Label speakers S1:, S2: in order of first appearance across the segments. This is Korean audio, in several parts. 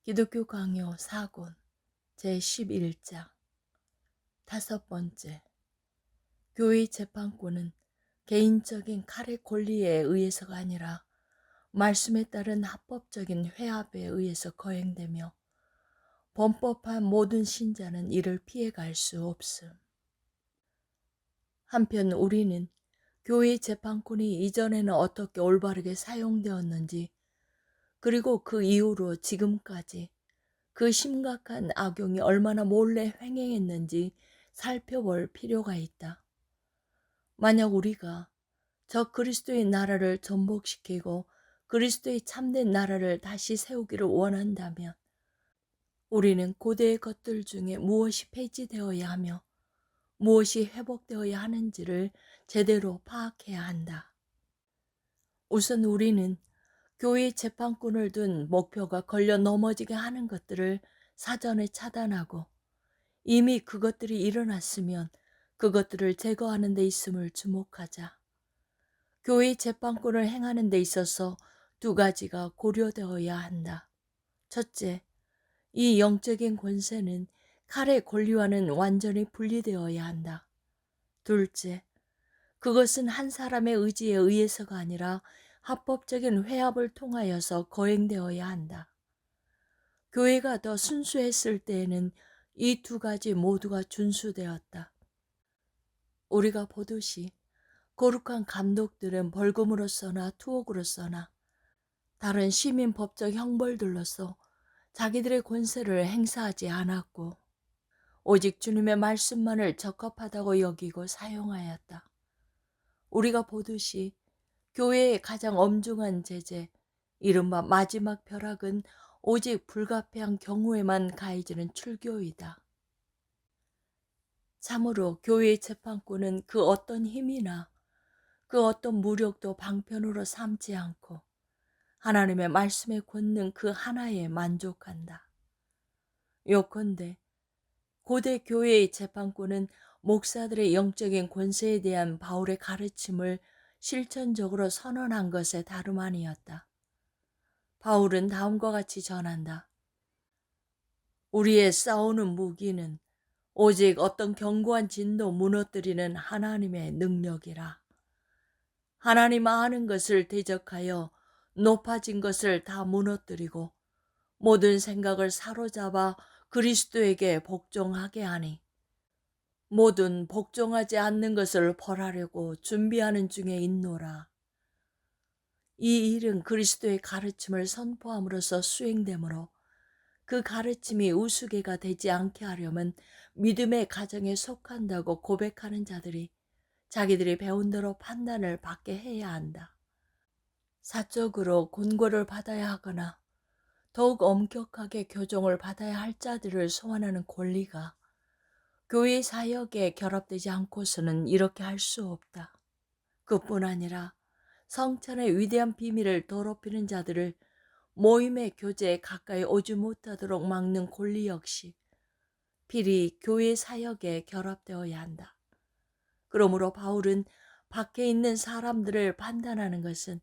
S1: 기독교 강요 4권 제11장 다섯 번째, 교회 재판권은 개인적인 칼의 권리에 의해서가 아니라 말씀에 따른 합법적인 회합에 의해서 거행되며 범법한 모든 신자는 이를 피해갈 수 없음. 한편 우리는 교회 재판권이 이전에는 어떻게 올바르게 사용되었는지, 그리고 그 이후로 지금까지 그 심각한 악용이 얼마나 몰래 횡행했는지 살펴볼 필요가 있다. 만약 우리가 저 그리스도의 나라를 전복시키고 그리스도의 참된 나라를 다시 세우기를 원한다면 우리는 고대의 것들 중에 무엇이 폐지되어야 하며 무엇이 회복되어야 하는지를 제대로 파악해야 한다. 우선 우리는 교회의 재판권을 둔 목표가 걸려 넘어지게 하는 것들을 사전에 차단하고 이미 그것들이 일어났으면 그것들을 제거하는 데 있음을 주목하자. 교회의 재판권을 행하는 데 있어서 두 가지가 고려되어야 한다. 첫째, 이 영적인 권세는 칼의 권리와는 완전히 분리되어야 한다. 둘째, 그것은 한 사람의 의지에 의해서가 아니라 합법적인 회합을 통하여서 거행되어야 한다. 교회가 더 순수했을 때에는 이 두 가지 모두가 준수되었다. 우리가 보듯이 거룩한 감독들은 벌금으로서나 투옥으로서나 다른 시민 법적 형벌들로서 자기들의 권세를 행사하지 않았고 오직 주님의 말씀만을 적합하다고 여기고 사용하였다. 우리가 보듯이 교회의 가장 엄중한 제재, 이른바 마지막 벼락은 오직 불가피한 경우에만 가해지는 출교이다. 참으로 교회의 재판권은 그 어떤 힘이나 그 어떤 무력도 방편으로 삼지 않고 하나님의 말씀의 권능 그 하나에 만족한다. 요컨대 고대 교회의 재판권은 목사들의 영적인 권세에 대한 바울의 가르침을 실천적으로 선언한 것에 다름 아니었다. 바울은 다음과 같이 전한다. 우리의 싸우는 무기는 오직 어떤 견고한 진도 무너뜨리는 하나님의 능력이라. 하나님 아는 것을 대적하여 높아진 것을 다 무너뜨리고 모든 생각을 사로잡아 그리스도에게 복종하게 하니 모든 복종하지 않는 것을 벌하려고 준비하는 중에 있노라. 이 일은 그리스도의 가르침을 선포함으로써 수행되므로 그 가르침이 우스개가 되지 않게 하려면 믿음의 가정에 속한다고 고백하는 자들이 자기들이 배운 대로 판단을 받게 해야 한다. 사적으로 권고를 받아야 하거나 더욱 엄격하게 교정을 받아야 할 자들을 소환하는 권리가 교회 사역에 결합되지 않고서는 이렇게 할 수 없다. 그뿐 아니라 성찬의 위대한 비밀을 더럽히는 자들을 모임의 교제에 가까이 오지 못하도록 막는 권리 역시 필히 교회 사역에 결합되어야 한다. 그러므로 바울은 밖에 있는 사람들을 판단하는 것은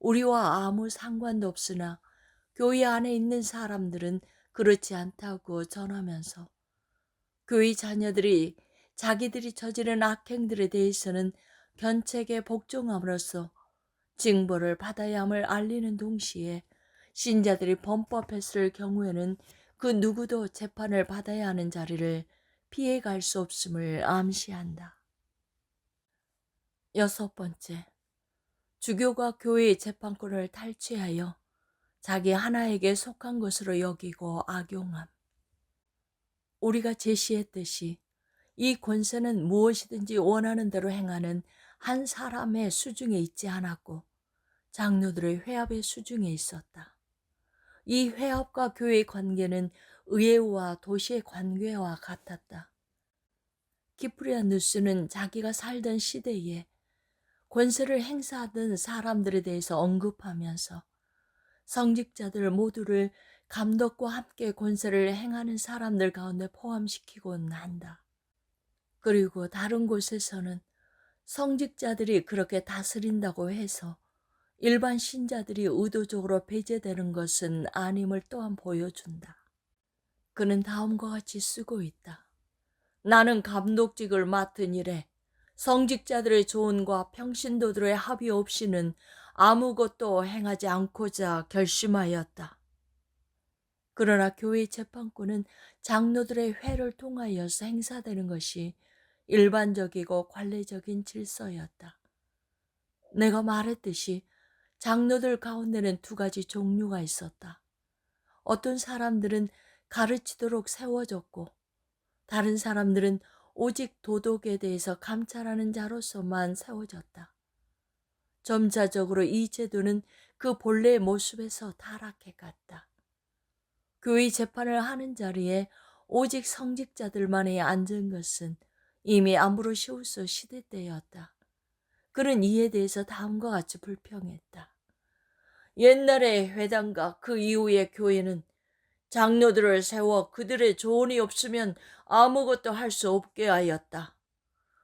S1: 우리와 아무 상관도 없으나 교회 안에 있는 사람들은 그렇지 않다고 전하면서 교회 자녀들이 자기들이 저지른 악행들에 대해서는 견책에 복종함으로써 징벌을 받아야 함을 알리는 동시에 신자들이 범법했을 경우에는 그 누구도 재판을 받아야 하는 자리를 피해갈 수 없음을 암시한다. 여섯 번째, 주교가 교회의 재판권을 탈취하여 자기 하나에게 속한 것으로 여기고 악용함. 우리가 제시했듯이 이 권세는 무엇이든지 원하는 대로 행하는 한 사람의 수중에 있지 않았고 장로들의 회합의 수중에 있었다. 이 회합과 교회의 관계는 의회와 도시의 관계와 같았다. 키프리아누스는 자기가 살던 시대에 권세를 행사하던 사람들에 대해서 언급하면서 성직자들 모두를 감독과 함께 권세를 행하는 사람들 가운데 포함시키곤 한다. 그리고 다른 곳에서는 성직자들이 그렇게 다스린다고 해서 일반 신자들이 의도적으로 배제되는 것은 아님을 또한 보여준다. 그는 다음과 같이 쓰고 있다. 나는 감독직을 맡은 이래 성직자들의 조언과 평신도들의 합의 없이는 아무것도 행하지 않고자 결심하였다. 그러나 교회 재판권은 장로들의 회를 통하여서 행사되는 것이 일반적이고 관례적인 질서였다. 내가 말했듯이 장로들 가운데는 두 가지 종류가 있었다. 어떤 사람들은 가르치도록 세워졌고 다른 사람들은 오직 도덕에 대해서 감찰하는 자로서만 세워졌다. 점차적으로 이 제도는 그 본래의 모습에서 타락해 갔다. 교회 재판을 하는 자리에 오직 성직자들만이 앉은 것은 이미 암브로시우스 시대 때였다. 그는 이에 대해서 다음과 같이 불평했다. 옛날의 회당과 그 이후의 교회는 장로들을 세워 그들의 조언이 없으면 아무것도 할 수 없게 하였다.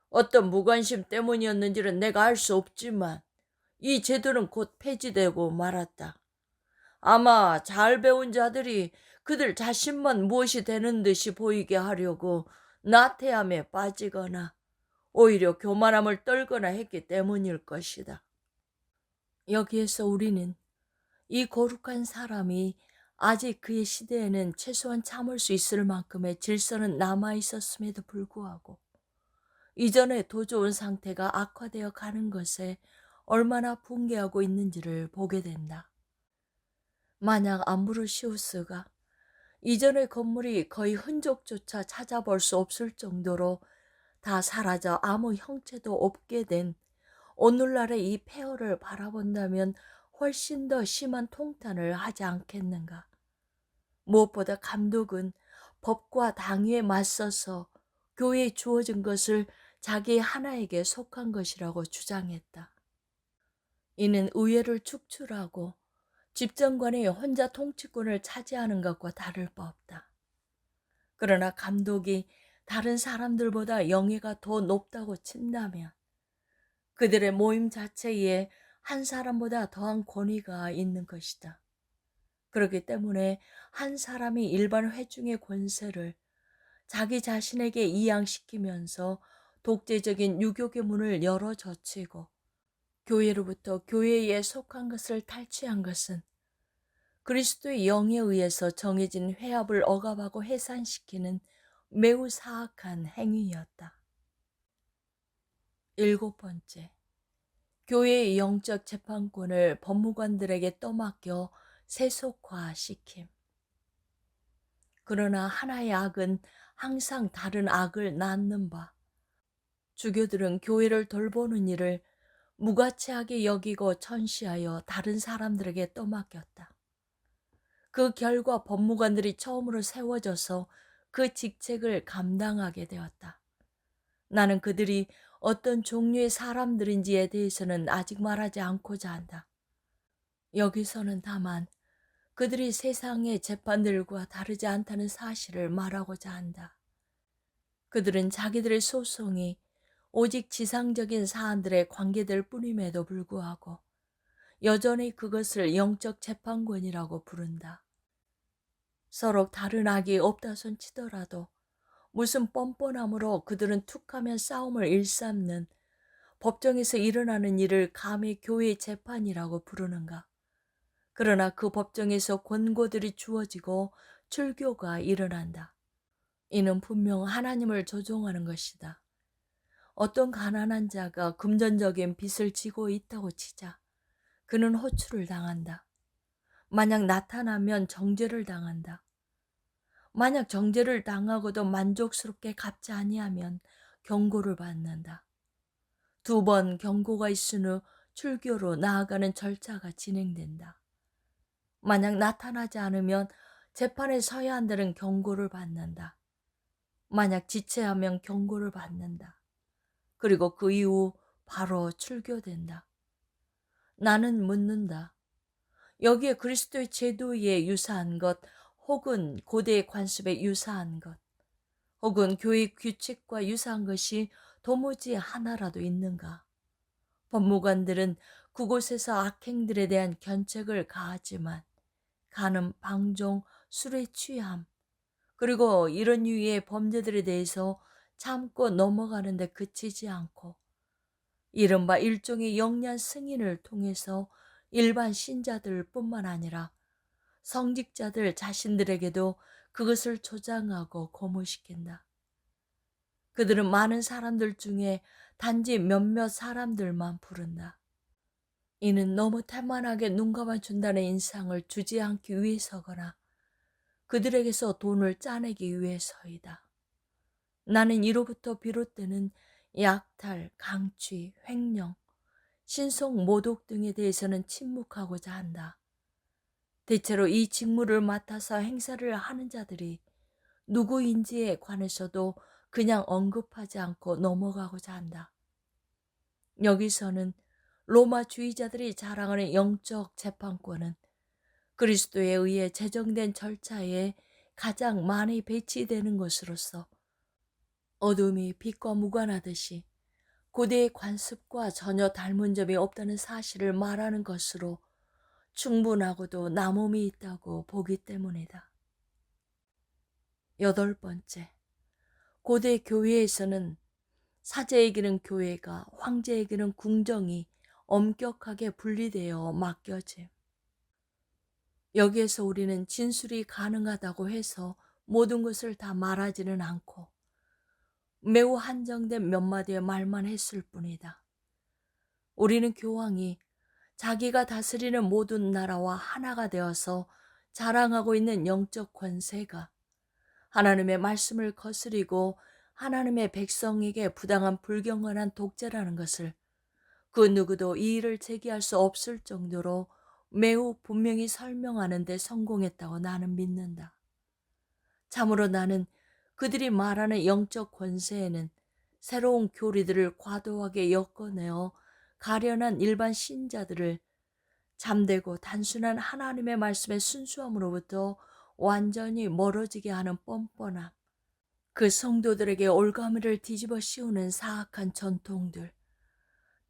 S1: 어떤 무관심 때문이었는지는 내가 알 수 없지만 이 제도는 곧 폐지되고 말았다. 아마 잘 배운 자들이 그들 자신만 무엇이 되는 듯이 보이게 하려고 나태함에 빠지거나 오히려 교만함을 떨거나 했기 때문일 것이다. 여기에서 우리는 이 거룩한 사람이 아직 그의 시대에는 최소한 참을 수 있을 만큼의 질서는 남아 있었음에도 불구하고 이전에 더 좋은 상태가 악화되어 가는 것에 얼마나 붕괴하고 있는지를 보게 된다. 만약 암브로시우스가 이전의 건물이 거의 흔적조차 찾아볼 수 없을 정도로 다 사라져 아무 형체도 없게 된 오늘날의 이 폐허를 바라본다면 훨씬 더 심한 통탄을 하지 않겠는가. 무엇보다 감독은 법과 당위에 맞서서 교회에 주어진 것을 자기 하나에게 속한 것이라고 주장했다. 이는 의회를 축출하고 집정관이 혼자 통치권을 차지하는 것과 다를 바 없다. 그러나 감독이 다른 사람들보다 영예가 더 높다고 친다면 그들의 모임 자체에 한 사람보다 더한 권위가 있는 것이다. 그렇기 때문에 한 사람이 일반 회중의 권세를 자기 자신에게 이양시키면서 독재적인 유교의 문을 열어 젖히고 교회로부터 교회에 속한 것을 탈취한 것은 그리스도의 영에 의해서 정해진 회합을 억압하고 해산시키는 매우 사악한 행위였다. 7번째, 교회의 영적 재판권을 법무관들에게 떠맡겨 세속화시킴. 그러나 하나의 악은 항상 다른 악을 낳는 바, 주교들은 교회를 돌보는 일을 무가치하게 여기고 천시하여 다른 사람들에게 떠맡겼다. 그 결과 법무관들이 처음으로 세워져서 그 직책을 감당하게 되었다. 나는 그들이 어떤 종류의 사람들인지에 대해서는 아직 말하지 않고자 한다. 여기서는 다만 그들이 세상의 재판들과 다르지 않다는 사실을 말하고자 한다. 그들은 자기들의 소송이 오직 지상적인 사안들에 관계될 뿐임에도 불구하고 여전히 그것을 영적 재판권이라고 부른다. 서로 다른 악이 없다 손 치더라도 무슨 뻔뻔함으로 그들은 툭하면 싸움을 일삼는 법정에서 일어나는 일을 감히 교회의 재판이라고 부르는가. 그러나 그 법정에서 권고들이 주어지고 출교가 일어난다. 이는 분명 하나님을 조종하는 것이다. 어떤 가난한 자가 금전적인 빚을 지고 있다고 치자 그는 호출을 당한다. 만약 나타나면 정죄를 당한다. 만약 정죄를 당하고도 만족스럽게 갚지 아니하면 경고를 받는다. 2번 경고가 있은 후 출교로 나아가는 절차가 진행된다. 만약 나타나지 않으면 재판에 서야 한다는 경고를 받는다. 만약 지체하면 경고를 받는다. 그리고 그 이후 바로 출교된다. 나는 묻는다. 여기에 그리스도의 제도에 유사한 것 혹은 고대의 관습에 유사한 것 혹은 교회 규칙과 유사한 것이 도무지 하나라도 있는가? 법무관들은 그곳에서 악행들에 대한 견책을 가하지만 간음, 방종, 술에 취함, 그리고 이런 유의 범죄들에 대해서 참고 넘어가는데 그치지 않고 이른바 일종의 영리한 승인을 통해서 일반 신자들 뿐만 아니라 성직자들 자신들에게도 그것을 조장하고 고무시킨다. 그들은 많은 사람들 중에 단지 몇몇 사람들만 부른다. 이는 너무 태만하게 눈 감아준다는 인상을 주지 않기 위해서거나 그들에게서 돈을 짜내기 위해서이다. 나는 이로부터 비롯되는 약탈, 강취, 횡령, 신속 모독 등에 대해서는 침묵하고자 한다. 대체로 이 직무를 맡아서 행사를 하는 자들이 누구인지에 관해서도 그냥 언급하지 않고 넘어가고자 한다. 여기서는 로마주의자들이 자랑하는 영적 재판권은 그리스도에 의해 제정된 절차에 가장 많이 배치되는 것으로서 어둠이 빛과 무관하듯이 고대의 관습과 전혀 닮은 점이 없다는 사실을 말하는 것으로 충분하고도 남음이 있다고 보기 때문이다. 8번째, 고대 교회에서는 사제에게는 교회가, 황제에게는 궁정이 엄격하게 분리되어 맡겨짐. 여기에서 우리는 진술이 가능하다고 해서 모든 것을 다 말하지는 않고 매우 한정된 몇 마디의 말만 했을 뿐이다. 우리는 교황이 자기가 다스리는 모든 나라와 하나가 되어서 자랑하고 있는 영적 권세가 하나님의 말씀을 거스리고 하나님의 백성에게 부당한 불경건한 독재라는 것을 그 누구도 이의를 제기할 수 없을 정도로 매우 분명히 설명하는 데 성공했다고 나는 믿는다. 참으로 나는 그들이 말하는 영적 권세에는 새로운 교리들을 과도하게 엮어내어 가련한 일반 신자들을 잠되고 단순한 하나님의 말씀의 순수함으로부터 완전히 멀어지게 하는 뻔뻔함, 그 성도들에게 올가미를 뒤집어 씌우는 사악한 전통들,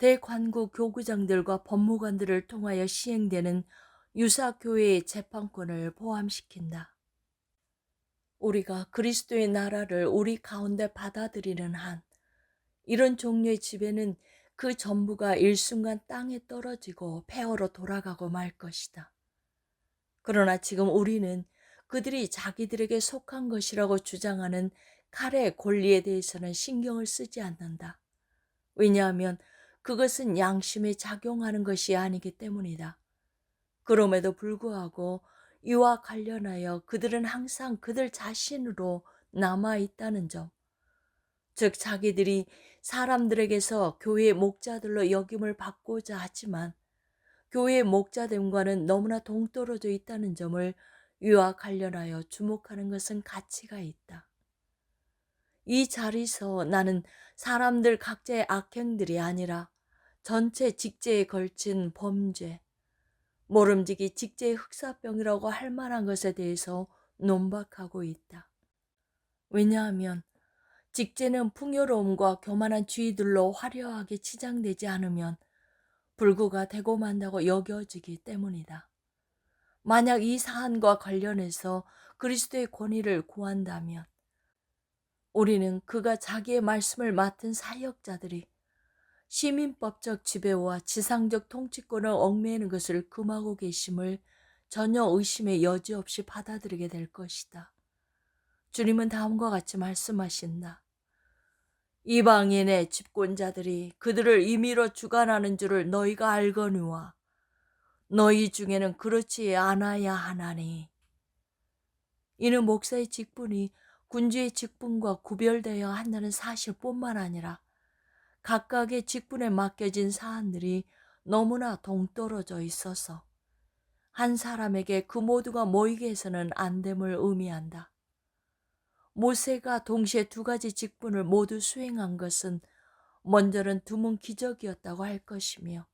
S1: 대관구 교구장들과 법무관들을 통하여 시행되는 유사교회의 재판권을 포함시킨다. 우리가 그리스도의 나라를 우리 가운데 받아들이는 한 이런 종류의 지배는 그 전부가 일순간 땅에 떨어지고 폐허로 돌아가고 말 것이다. 그러나 지금 우리는 그들이 자기들에게 속한 것이라고 주장하는 칼의 권리에 대해서는 신경을 쓰지 않는다. 왜냐하면 그것은 양심에 작용하는 것이 아니기 때문이다. 그럼에도 불구하고 이와 관련하여 그들은 항상 그들 자신으로 남아있다는 점, 즉 자기들이 사람들에게서 교회의 목자들로 여김을 받고자 하지만 교회의 목자됨과는 너무나 동떨어져 있다는 점을 이와 관련하여 주목하는 것은 가치가 있다. 이 자리에서 나는 사람들 각자의 악행들이 아니라 전체 직제에 걸친 범죄, 모름지기 직제의 흑사병이라고 할 만한 것에 대해서 논박하고 있다. 왜냐하면 직제는 풍요로움과 교만한 주의들로 화려하게 치장되지 않으면 불구가 되고 만다고 여겨지기 때문이다. 만약 이 사안과 관련해서 그리스도의 권위를 구한다면 우리는 그가 자기의 말씀을 맡은 사역자들이 시민법적 지배와 지상적 통치권을 얽매이는 것을 금하고 계심을 전혀 의심의 여지 없이 받아들이게 될 것이다. 주님은 다음과 같이 말씀하신다. 이방인의 집권자들이 그들을 임의로 주관하는 줄을 너희가 알거니와 너희 중에는 그렇지 않아야 하나니. 이는 목사의 직분이 군주의 직분과 구별되어야 한다는 사실뿐만 아니라 각각의 직분에 맡겨진 사안들이 너무나 동떨어져 있어서 한 사람에게 그 모두가 모이게 해서는 안 됨을 의미한다. 모세가 동시에 두 가지 직분을 모두 수행한 것은 먼저는 드문 기적이었다고 할 것이며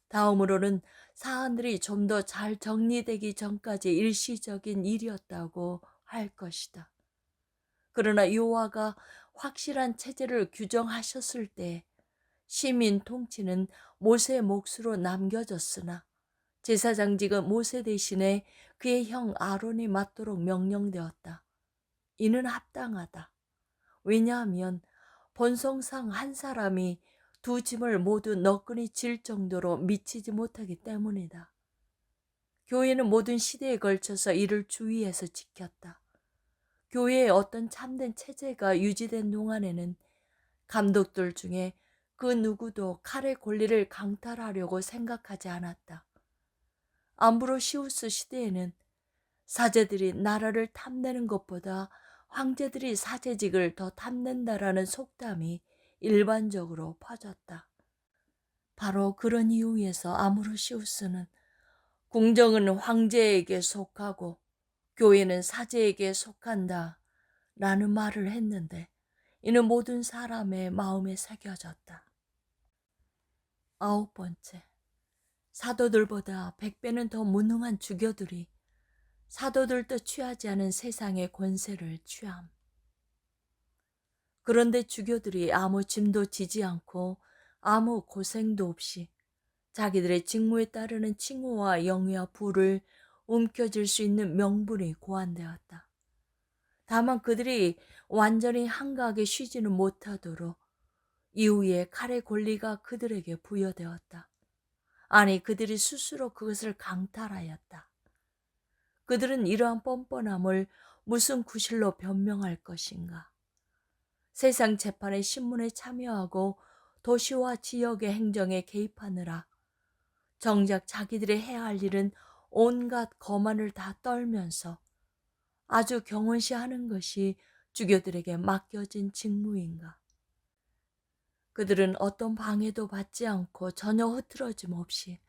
S1: 다음으로는 사안들이 좀 더 잘 정리되기 전까지 일시적인 일이었다고 할 것이다. 그러나 여호와가 확실한 체제를 규정하셨을 때 시민 통치는 모세의 몫으로 남겨졌으나 제사장직은 모세 대신에 그의 형 아론이 맡도록 명령되었다. 이는 합당하다. 왜냐하면 본성상 한 사람이 두 짐을 모두 너끈히 질 정도로 미치지 못하기 때문이다. 교회는 모든 시대에 걸쳐서 이를 주의해서 지켰다. 교회의 어떤 참된 체제가 유지된 동안에는 감독들 중에 그 누구도 칼의 권리를 강탈하려고 생각하지 않았다. 암브로시우스 시대에는 사제들이 나라를 탐내는 것보다 황제들이 사제직을 더 탐낸다라는 속담이 일반적으로 퍼졌다. 바로 그런 이유에서 아무로시우스는 궁정은 황제에게 속하고 교회는 사제에게 속한다 라는 말을 했는데, 이는 모든 사람의 마음에 새겨졌다. 9번째, 사도들보다 100배는 더 무능한 주교들이 사도들 뜻 취하지 않은 세상의 권세를 취함. 그런데 주교들이 아무 짐도 지지 않고 아무 고생도 없이 자기들의 직무에 따르는 칭호와 영예와 부를 움켜쥘 수 있는 명분이 고안되었다. 다만 그들이 완전히 한가하게 쉬지는 못하도록 이후에 칼의 권리가 그들에게 부여되었다. 아니, 그들이 스스로 그것을 강탈하였다. 그들은 이러한 뻔뻔함을 무슨 구실로 변명할 것인가? 세상 재판의 신문에 참여하고 도시와 지역의 행정에 개입하느라 정작 자기들이 해야 할 일은 온갖 거만을 다 떨면서 아주 경원시하는 것이 주교들에게 맡겨진 직무인가? 그들은 어떤 방해도 받지 않고 전혀 흐트러짐 없이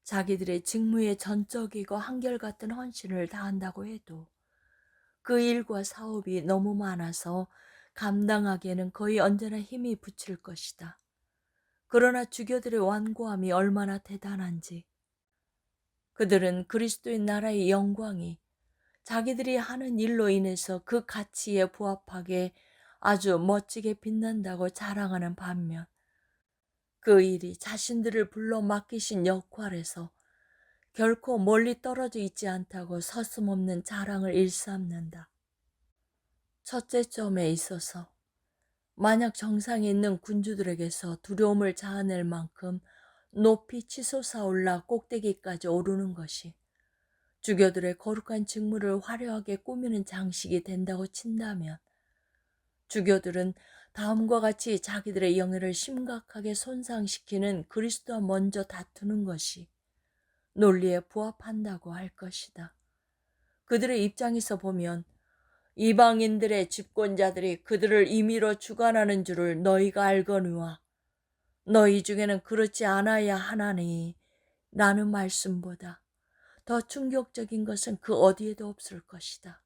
S1: 자기들의 직무에 전적이고 한결같은 헌신을 다한다고 해도 그 일과 사업이 너무 많아서 감당하기에는 거의 언제나 힘이 붙일 것이다. 그러나 주교들의 완고함이 얼마나 대단한지, 그들은 그리스도의 나라의 영광이 자기들이 하는 일로 인해서 그 가치에 부합하게 아주 멋지게 빛난다고 자랑하는 반면, 그 일이 자신들을 불러 맡기신 역할에서 결코 멀리 떨어져 있지 않다고 서슴없는 자랑을 일삼는다. 첫째 점에 있어서 만약 정상에 있는 군주들에게서 두려움을 자아낼 만큼 높이 치솟아 올라 꼭대기까지 오르는 것이 주교들의 거룩한 직무를 화려하게 꾸미는 장식이 된다고 친다면, 주교들은 다음과 같이 자기들의 영예를 심각하게 손상시키는 그리스도와 먼저 다투는 것이 논리에 부합한다고 할 것이다. 그들의 입장에서 보면 이방인들의 집권자들이 그들을 임의로 주관하는 줄을 너희가 알거니와 너희 중에는 그렇지 않아야 하나니 라는 말씀보다 더 충격적인 것은 그 어디에도 없을 것이다.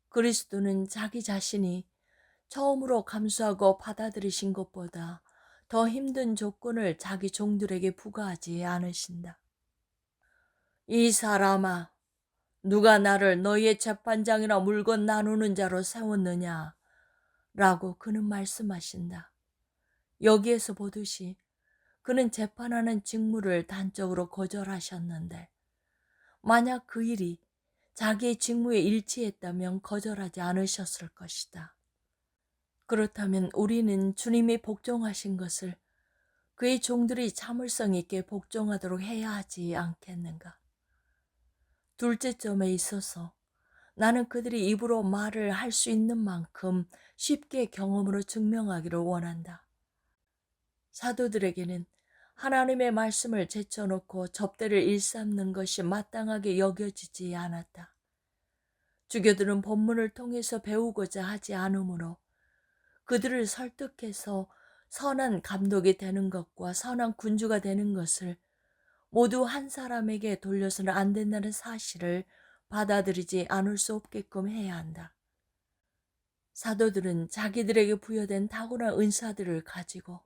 S1: 그리스도는 자기 자신이 처음으로 감수하고 받아들이신 것보다 더 힘든 조건을 자기 종들에게 부과하지 않으신다. 이 사람아, 누가 나를 너희의 재판장이나 물건 나누는 자로 세웠느냐? 라고 그는 말씀하신다. 여기에서 보듯이 그는 재판하는 직무를 단적으로 거절하셨는데, 만약 그 일이 자기의 직무에 일치했다면 거절하지 않으셨을 것이다. 그렇다면 우리는 주님이 복종하신 것을 그의 종들이 참을성 있게 복종하도록 해야 하지 않겠는가? 둘째 점에 있어서 나는 그들이 입으로 말을 할 수 있는 만큼 쉽게 경험으로 증명하기를 원한다. 사도들에게는 하나님의 말씀을 제쳐놓고 접대를 일삼는 것이 마땅하게 여겨지지 않았다. 주교들은 본문을 통해서 배우고자 하지 않으므로 그들을 설득해서 선한 감독이 되는 것과 선한 군주가 되는 것을 모두 한 사람에게 돌려서는 안 된다는 사실을 받아들이지 않을 수 없게끔 해야 한다. 사도들은 자기들에게 부여된 탁월한 은사들을 가지고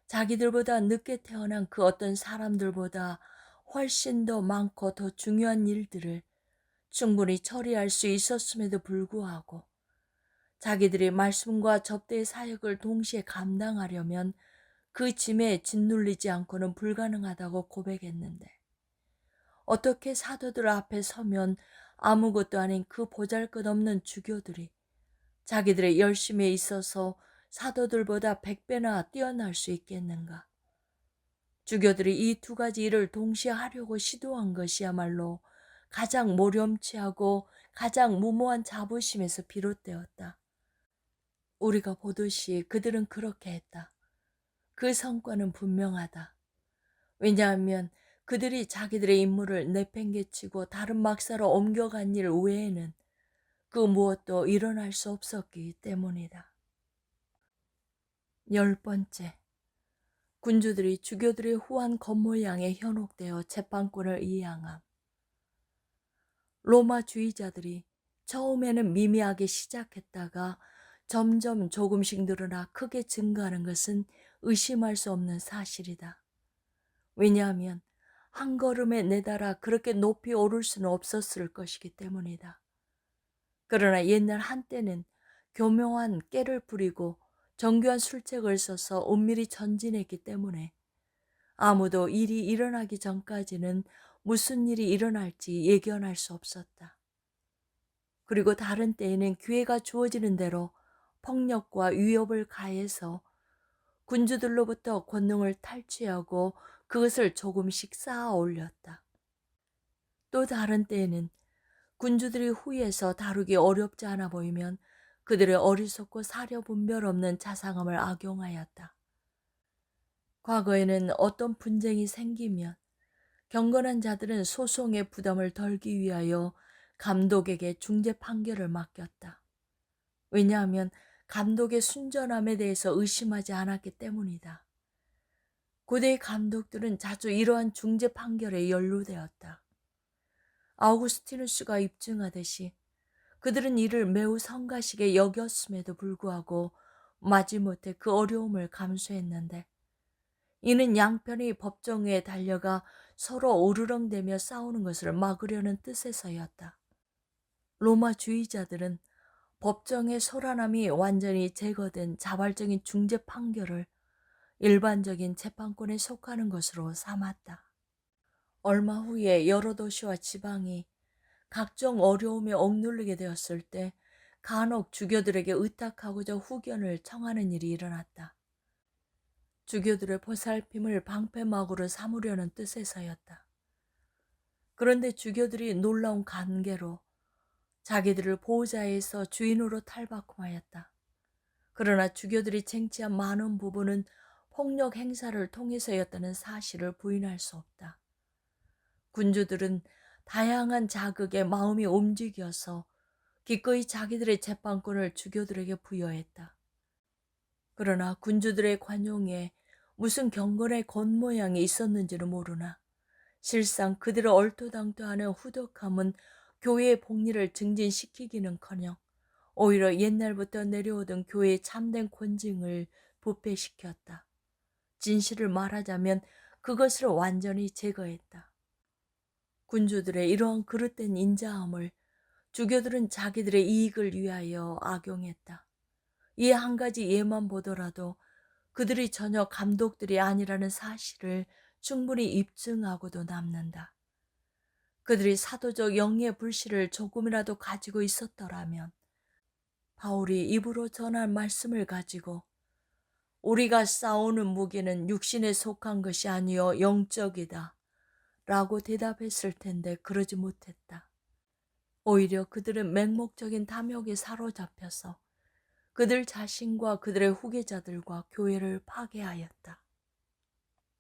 S1: 자기들보다 늦게 태어난 그 어떤 사람들보다 훨씬 더 많고 더 중요한 일들을 충분히 처리할 수 있었음에도 불구하고 자기들이 말씀과 접대의 사역을 동시에 감당하려면 그 짐에 짓눌리지 않고는 불가능하다고 고백했는데 어떻게 사도들 앞에 서면 아무것도 아닌 그 보잘것없는 주교들이 자기들의 열심에 있어서 사도들보다 100배나 뛰어날 수 있겠는가? 주교들이 이 두 가지 일을 동시에 하려고 시도한 것이야말로 가장 모렴치하고 가장 무모한 자부심에서 비롯되었다. 우리가 보듯이 그들은 그렇게 했다. 그 성과는 분명하다. 왜냐하면 그들이 자기들의 임무를 내팽개치고 다른 막사로 옮겨간 일 외에는 그 무엇도 일어날 수 없었기 때문이다. 10번째, 군주들이 주교들의 후한 겉모양에 현혹되어 재판권을 이양함. 로마주의자들이 처음에는 미미하게 시작했다가 점점 조금씩 늘어나 크게 증가하는 것은 의심할 수 없는 사실이다. 왜냐하면 한 걸음에 내달아 그렇게 높이 오를 수는 없었을 것이기 때문이다. 그러나 옛날 한때는 교묘한 깨를 부리고 정교한 술책을 써서 은밀히 전진했기 때문에 아무도 일이 일어나기 전까지는 무슨 일이 일어날지 예견할 수 없었다. 그리고 다른 때에는 기회가 주어지는 대로 폭력과 위협을 가해서 군주들로부터 권능을 탈취하고 그것을 조금씩 쌓아 올렸다. 또 다른 때에는 군주들이 후에서 다루기 어렵지 않아 보이면 그들의 어리석고 사려 분별 없는 자상함을 악용하였다. 과거에는 어떤 분쟁이 생기면 경건한 자들은 소송의 부담을 덜기 위하여 감독에게 중재 판결을 맡겼다. 왜냐하면 감독의 순전함에 대해서 의심하지 않았기 때문이다. 고대의 감독들은 자주 이러한 중재 판결에 연루되었다. 아우구스티누스가 입증하듯이 그들은 이를 매우 성가시게 여겼음에도 불구하고 마지못해 그 어려움을 감수했는데 이는 양편이 법정에 달려가 서로 으르렁대며 싸우는 것을 막으려는 뜻에서였다. 로마주의자들은 법정의 소란함이 완전히 제거된 자발적인 중재 판결을 일반적인 재판권에 속하는 것으로 삼았다. 얼마 후에 여러 도시와 지방이 각종 어려움에 억눌리게 되었을 때 간혹 주교들에게 의탁하고자 후견을 청하는 일이 일어났다. 주교들의 보살핌을 방패막으로 삼으려는 뜻에서였다. 그런데 주교들이 놀라운 관계로 자기들을 보호자에서 주인으로 탈바꿈하였다. 그러나 주교들이 쟁취한 많은 부분은 폭력 행사를 통해서였다는 사실을 부인할 수 없다. 군주들은 다양한 자극에 마음이 움직여서 기꺼이 자기들의 재판권을 주교들에게 부여했다. 그러나 군주들의 관용에 무슨 경건의 겉모양이 있었는지는 모르나 실상 그들을 얼토당토하는 후덕함은 교회의 복리를 증진시키기는커녕 오히려 옛날부터 내려오던 교회의 참된 권징을 부패시켰다. 진실을 말하자면 그것을 완전히 제거했다. 군주들의 이러한 그릇된 인자함을 주교들은 자기들의 이익을 위하여 악용했다. 이 한 가지 예만 보더라도 그들이 전혀 감독들이 아니라는 사실을 충분히 입증하고도 남는다. 그들이 사도적 영의 불씨를 조금이라도 가지고 있었더라면 바울이 입으로 전한 말씀을 가지고 우리가 싸우는 무기는 육신에 속한 것이 아니요 영적이다 라고 대답했을 텐데 그러지 못했다. 오히려 그들은 맹목적인 탐욕에 사로잡혀서 그들 자신과 그들의 후계자들과 교회를 파괴하였다.